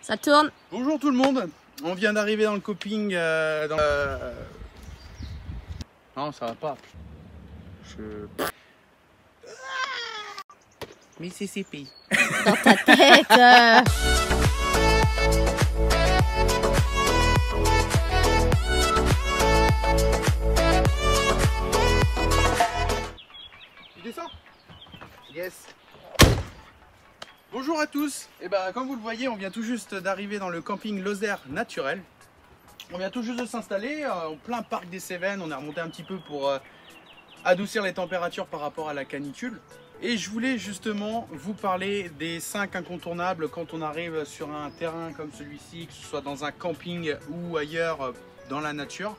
Ça tourne. Bonjour tout le monde, on vient d'arriver dans le camping Non, ça va pas. Mississippi. Dans ta tête. Tu descends? Yes. Bonjour à tous. Et comme vous le voyez, on vient tout juste d'arriver dans le camping Lozère Naturel. On vient tout juste de s'installer en plein parc des Cévennes. On est remonté un petit peu pour adoucir les températures par rapport à la canicule. Et je voulais justement vous parler des 5 incontournables quand on arrive sur un terrain comme celui-ci, que ce soit dans un camping ou ailleurs dans la nature.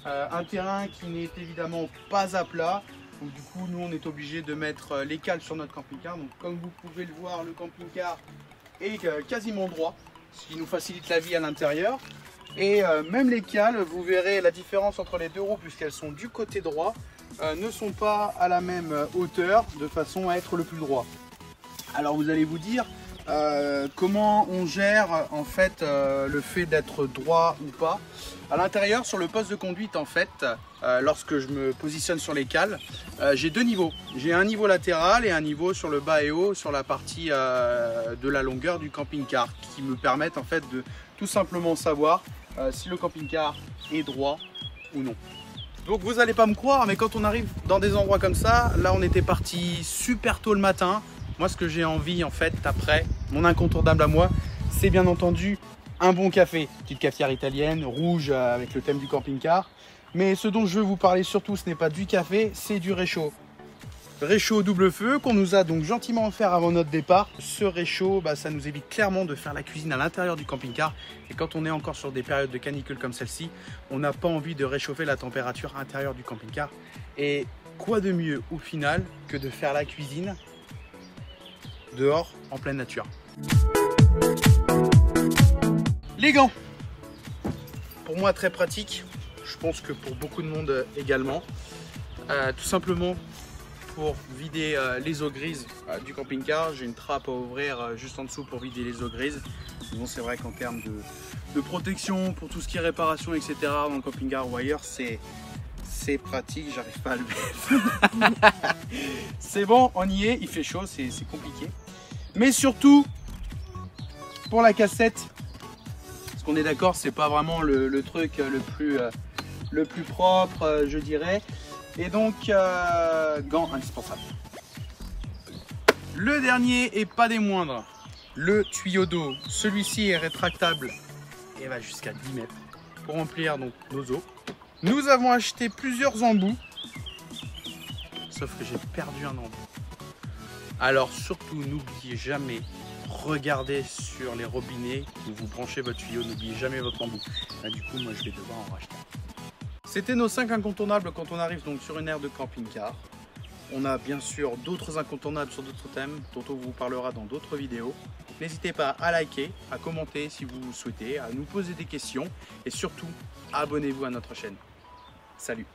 Un terrain qui n'est évidemment pas à plat. Donc du coup, nous on est obligé de mettre les cales sur notre camping-car. Donc comme vous pouvez le voir, le camping-car est quasiment droit, ce qui nous facilite la vie à l'intérieur. Et même les cales, vous verrez la différence entre les deux roues, puisqu'elles sont du côté droit, ne sont pas à la même hauteur, de façon à être le plus droit. Alors vous allez vous dire, comment on gère en fait le fait d'être droit ou pas. À l'intérieur, sur le poste de conduite, en fait, lorsque je me positionne sur les cales, j'ai deux niveaux. J'ai un niveau latéral et un niveau sur le bas et haut, sur la partie de la longueur du camping-car, qui me permettent en fait de tout simplement savoir si le camping-car est droit ou non. Donc vous n'allez pas me croire, mais quand on arrive dans des endroits comme ça, là on était parti super tôt le matin. Moi, ce que j'ai envie en fait après, mon incontournable à moi, c'est bien entendu un bon café, petite cafetière italienne, rouge avec le thème du camping-car. Mais ce dont je veux vous parler surtout, ce n'est pas du café, c'est du réchaud. Réchaud double feu qu'on nous a donc gentiment offert avant notre départ. Ce réchaud, ça nous évite clairement de faire la cuisine à l'intérieur du camping-car. Et quand on est encore sur des périodes de canicule comme celle-ci, on n'a pas envie de réchauffer la température intérieure du camping-car. Et quoi de mieux au final que de faire la cuisine dehors en pleine nature. Les gants, pour moi très pratique, je pense que pour beaucoup de monde également, tout simplement pour vider les eaux grises du camping-car. J'ai une trappe à ouvrir juste en dessous pour vider les eaux grises. Sinon c'est vrai qu'en termes de protection, pour tout ce qui est réparation, etc. dans le camping-car ou ailleurs, c'est pratique, j'arrive pas à le mettre. C'est bon, on y est, il fait chaud, c'est compliqué. Mais surtout, pour la cassette, parce qu'on est d'accord, c'est pas vraiment le truc le plus propre, je dirais. Et donc, gants indispensables. Le dernier et pas des moindres, le tuyau d'eau. Celui-ci est rétractable et va jusqu'à 10 mètres pour remplir donc nos eaux. Nous avons acheté plusieurs embouts, sauf que j'ai perdu un embout. Alors surtout, n'oubliez jamais, regardez sur les robinets où vous branchez votre tuyau, n'oubliez jamais votre embout. Là, du coup, moi je vais devoir en racheter. C'était nos 5 incontournables quand on arrive donc sur une aire de camping-car. On a bien sûr d'autres incontournables sur d'autres thèmes dont on vous parlera dans d'autres vidéos. N'hésitez pas à liker, à commenter si vous souhaitez, à nous poser des questions et surtout, abonnez-vous à notre chaîne. Salut!